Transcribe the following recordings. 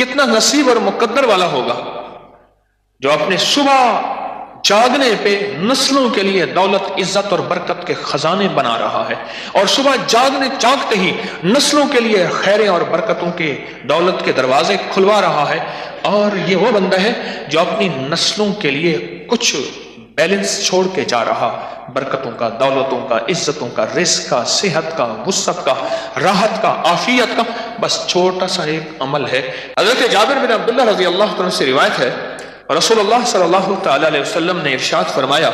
کتنا نصیب اور مقدر والا ہوگا جو اپنے صبح جاگنے پہ نسلوں کے لیے دولت، عزت اور برکت کے خزانے بنا رہا ہے، اور صبح جاگتے ہی نسلوں کے لیے خیریں اور برکتوں کے دولت کے دروازے کھلوا رہا ہے۔ اور یہ وہ بندہ ہے جو اپنی نسلوں کے لیے کچھ بیلنس چھوڑ کے جا رہا، برکتوں کا، دولتوں کا، عزتوں کا، رزق کا، صحت کا، وسعت کا، راحت کا، عافیت کا، بس چھوٹا سا ایک عمل ہے۔ حضرت جابر بن عبداللہ رضی اللہ عنہ سے روایت ہے، رسول اللہ صلی اللہ تعالی علیہ وسلم نے ارشاد فرمایا،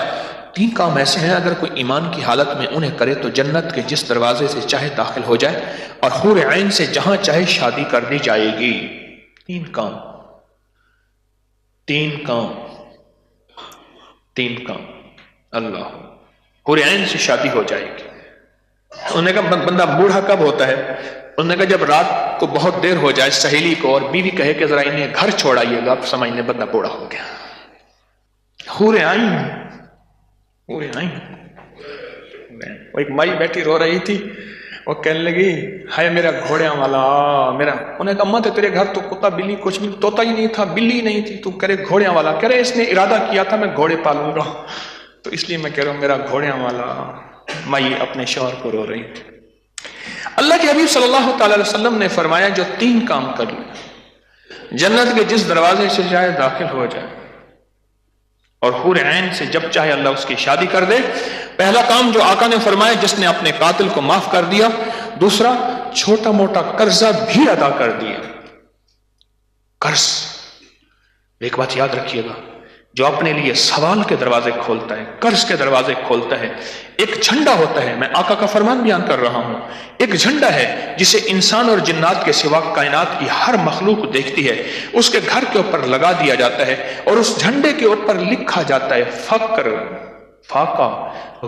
3 کام ایسے ہیں اگر کوئی ایمان کی حالت میں انہیں کرے تو جنت کے جس دروازے سے چاہے داخل ہو جائے اور حور عین سے جہاں چاہے شادی کر دی جائے گی۔ 3 کام، 3 کام، 3 کام، اللہ، حور عین سے شادی ہو جائے گی۔ انہوں نے کہا بندہ بوڑھا کب ہوتا ہے؟ انہوں نے کہا جب رات کو بہت دیر ہو جائے، سہیلی کو اور بیوی کہے کہ ذرا انہیں گھر چھوڑائیے گا، آپ سمجھ لیں بندہ بوڑھا ہو گیا۔ حور عین، حور عین۔ وہ ایک مائی بیٹھی رو رہی تھی، وہ کہنے لگی ہائے میرا گھوڑیاں والا میرا۔ انہوں نے کہا اماں تیرے گھر تو کتا بلی کچھ بھی، طوطا ہی نہیں تھا، بلی نہیں تھی، تو کرے گھوڑیاں والا؟ کہہ رہے اس نے ارادہ کیا تھا میں گھوڑے پالوں گا، تو اس لیے میں کہہ رہا ہوں میرا گھوڑیاں والا۔ مائی اپنے شوہر کو رو رہی تھی۔ اللہ کے حبیب صلی اللہ تعالی علیہ وسلم نے فرمایا جو 3 کام کر لے، جنت کے جس دروازے سے چاہے داخل ہو جائے اور حور عین سے جب چاہے اللہ اس کی شادی کر دے۔ پہلا کام جو آقا نے فرمایا، جس نے اپنے قاتل کو معاف کر دیا۔ دوسرا، چھوٹا موٹا قرضہ بھی ادا کر دیا۔ قرض، ایک بات یاد رکھیے گا، جو اپنے لیے سوال کے دروازے کھولتا ہے، قرض کے دروازے کھولتا ہے، ایک جھنڈا ہوتا ہے، میں آقا کا فرمان بیان کر رہا ہوں، ایک جھنڈا ہے جسے انسان اور جنات کے سوا کائنات کی ہر مخلوق دیکھتی ہے، اس کے گھر کے اوپر لگا دیا جاتا ہے اور اس جھنڈے کے اوپر لکھا جاتا ہے فقر، فاقہ،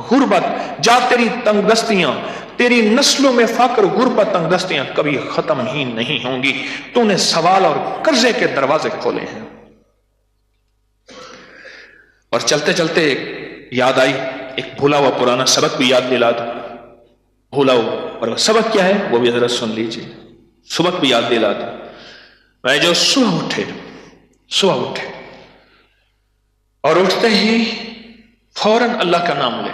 غربت، جا تیری تنگ دستیاں، تیری نسلوں میں فقر، غربت، تنگ دستیاں کبھی ختم ہی نہیں ہوں گی، تو نے سوال اور قرضے کے دروازے کھولے ہیں۔ اور چلتے چلتے یاد آئی، ایک بھولا ہوا پرانا سبق بھی یاد دلا دو۔ بھولا ہوا اور سبق کیا ہے وہ بھی ذرا سن لیجیے، سبق بھی یاد دلا دو۔ میں جو صبح اٹھے اور اٹھتے ہی فوراً اللہ کا نام لے،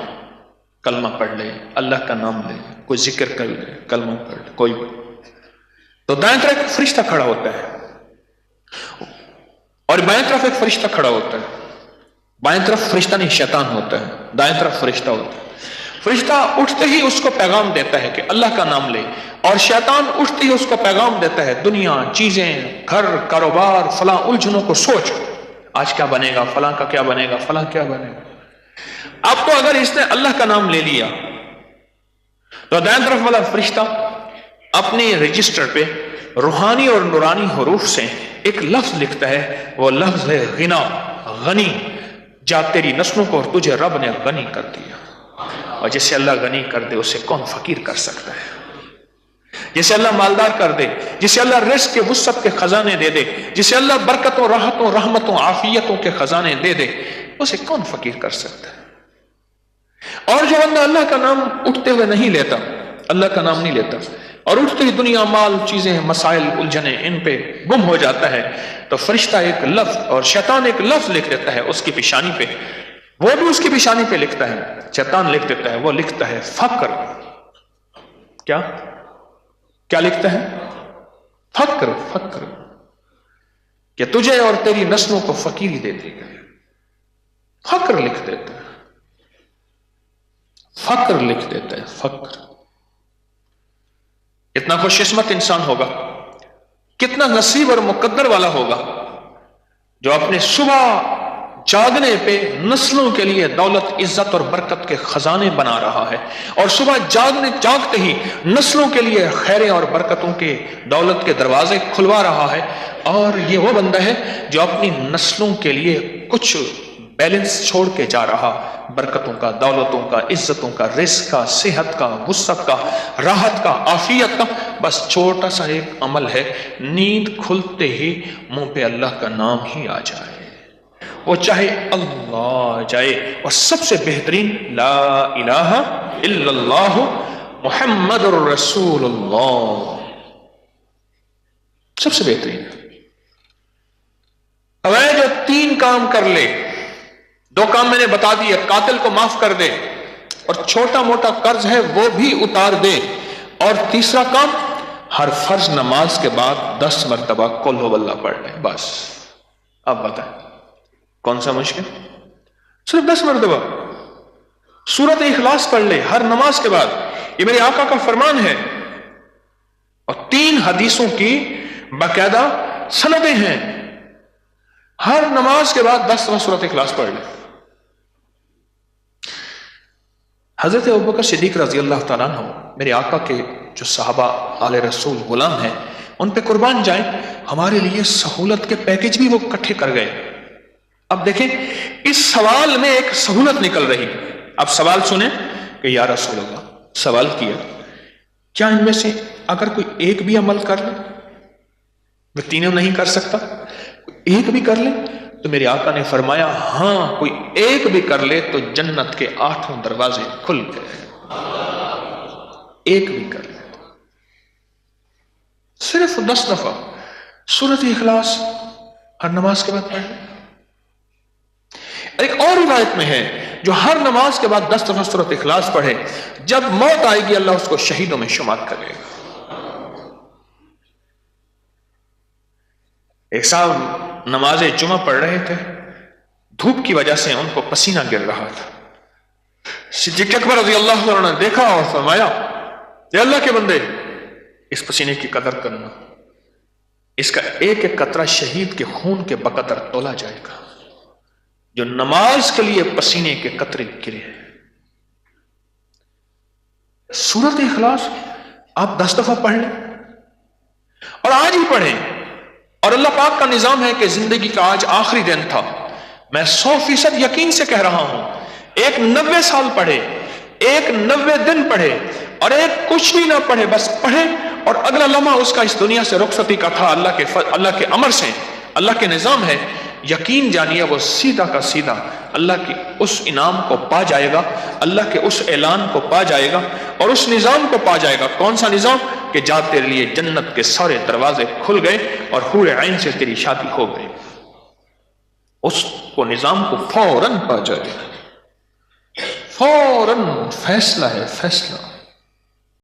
کلمہ پڑھ لے، اللہ کا نام لے، کوئی ذکر کر لے، کلمہ پڑھ لے، کوئی بھی، تو دائیں طرف ایک فرشتہ کھڑا ہوتا ہے اور بائیں طرف ایک فرشتہ کھڑا ہوتا ہے۔ بائیں طرف فرشتہ نہیں، شیطان ہوتا ہے، دائیں طرف فرشتہ ہوتا ہے۔ فرشتہ اٹھتے ہی اس کو پیغام دیتا ہے کہ اللہ کا نام لے، اور شیطان اٹھتے ہی اس کو پیغام دیتا ہے دنیا، چیزیں، گھر، کاروبار، فلاں الجھنوں کو سوچ، آج کیا بنے گا، فلاں کا کیا بنے گا، فلاں کیا بنے گا۔ اب تو اگر اس نے اللہ کا نام لے لیا تو دائیں طرف والا فرشتہ اپنے رجسٹر پہ روحانی اور نورانی حروف سے ایک لفظ لکھتا ہے، وہ لفظ ہے غنا، غنی، جا تیری نسلوں کو اور تجھے رب نے غنی کر دیا۔ اور جسے اللہ غنی کر دے اسے کون فقیر کر سکتا ہے؟ جسے اللہ مالدار کر دے، جسے اللہ رزق کے وسعت کے خزانے دے دے، جسے اللہ برکتوں، راحتوں، رحمتوں، عافیتوں کے خزانے دے دے، اسے کون فقیر کر سکتا ہے؟ اور جو بندہ اللہ کا نام اٹھتے ہوئے نہیں لیتا، اللہ کا نام نہیں لیتا، اور اٹھتے ہی دنیا، مال، چیزیں، مسائل، الجھنیں ان پہ گم ہو جاتا ہے، تو فرشتہ ایک لفظ اور شیطان ایک لفظ لکھ دیتا ہے اس کی پیشانی پہ، وہ بھی اس کی پیشانی پہ لکھتا ہے، شیطان لکھ دیتا ہے، وہ لکھتا ہے فقر۔ کیا لکھتا ہے؟ فقر، فقر، کہ تجھے اور تیری نسلوں کو فقیری دے دے گا۔ فقر لکھ دیتا ہے، فقر لکھ دیتا ہے، فقر۔ کتنا خوش قسمت انسان ہوگا، کتنا نصیب اور مقدر والا ہوگا جو اپنے صبح جاگنے پہ نسلوں کے لیے دولت، عزت اور برکت کے خزانے بنا رہا ہے، اور صبح جاگتے ہی نسلوں کے لیے خیریں اور برکتوں کے دولت کے دروازے کھلوا رہا ہے۔ اور یہ وہ بندہ ہے جو اپنی نسلوں کے لیے کچھ بیلنس چھوڑ کے جا رہا، برکتوں کا، دولتوں کا، عزتوں کا، رزق کا، صحت کا، وسعت کا، راحت کا، عافیت کا، بس چھوٹا سا ایک عمل ہے، نیند کھلتے ہی منہ پہ اللہ کا نام ہی آ جائے، وہ چاہے اللہ جائے، اور سب سے بہترین لا الہ الا اللہ محمد الرسول اللہ، سب سے بہترین کام کر لے. 2 کام میں نے بتا دیے، قاتل کو معاف کر دے، اور چھوٹا موٹا قرض ہے وہ بھی اتار دے، اور تیسرا کام ہر فرض نماز کے بعد 10 مرتبہ قل ہو اللہ پڑھ لے. بس اب بتائیں کون سا مشکل؟ صرف 10 مرتبہ سورۃ اخلاص پڑھ لے ہر نماز کے بعد. یہ میرے آقا کا فرمان ہے، اور 3 حدیثوں کی باقاعدہ سندیں ہیں. ہر نماز کے بعد 10 دفعہ سورۃ اخلاص پڑھ لے. حضرت ابوبکر صدیق رضی اللہ تعالیٰ عنہ میرے آقا کے جو صحابہ آل رسول غلام ہیں ان پہ قربان جائیں، ہمارے لیے سہولت کے پیکج بھی وہ اکٹھے کر گئے. اب دیکھیں اس سوال میں ایک سہولت نکل رہی. اب سوال سنیں کہ یا رسول اللہ، سوال کیا کیا ان میں سے اگر کوئی ایک بھی عمل کر لے، وہ تینوں نہیں کر سکتا، ایک بھی کر لے؟ تو میرے آقا نے فرمایا ہاں کوئی ایک بھی کر لے تو جنت کے 8 دروازے کھل گئے. ایک بھی کر لے صرف 10 دفعہ سورۃ اخلاص ہر نماز کے بعد پڑھ لے. ایک اور روایت میں ہے جو ہر نماز کے بعد 10 دفعہ سورۃ اخلاص پڑھے، جب موت آئے گی اللہ اس کو شہیدوں میں شمار کرے گا. ایک صاحب نماز جمعہ پڑھ رہے تھے، دھوپ کی وجہ سے ان کو پسینہ گر رہا تھا. صدیق اکبر رضی اللہ عنہ نے دیکھا اور فرمایا اے اللہ کے بندے، اس پسینے کی قدر کرنا، اس کا ایک ایک قطرہ شہید کے خون کے بقدر تولا جائے گا جو نماز کے لیے پسینے کے قطرے گرے. سورۃ اخلاص آپ 10 دفعہ پڑھ لیں اور آج ہی پڑھیں. اور اللہ پاک کا نظام ہے کہ زندگی کا آج آخری دن تھا. میں 100% یقین سے کہہ رہا ہوں، ایک 90 سال پڑھے، ایک 90 دن پڑھے، اور ایک کچھ بھی نہ پڑھے، بس پڑھے اور اگلا لمحہ اس کا اس دنیا سے رخصتی کا تھا. اللہ کے امر سے، اللہ کے نظام ہے، یقین جانیے وہ سیدھا کا سیدھا اللہ کی اس انعام کو پا جائے گا، اللہ کے اس اعلان کو پا جائے گا اور اس نظام کو پا جائے گا. کون سا نظام؟ کہ جا تیرے لیے جنت کے سارے دروازے کھل گئے اور حور عین سے تیری شادی ہو گئی. اس کو نظام کو فوراً پا جائے گا. فوراً فیصلہ ہے، فیصلہ.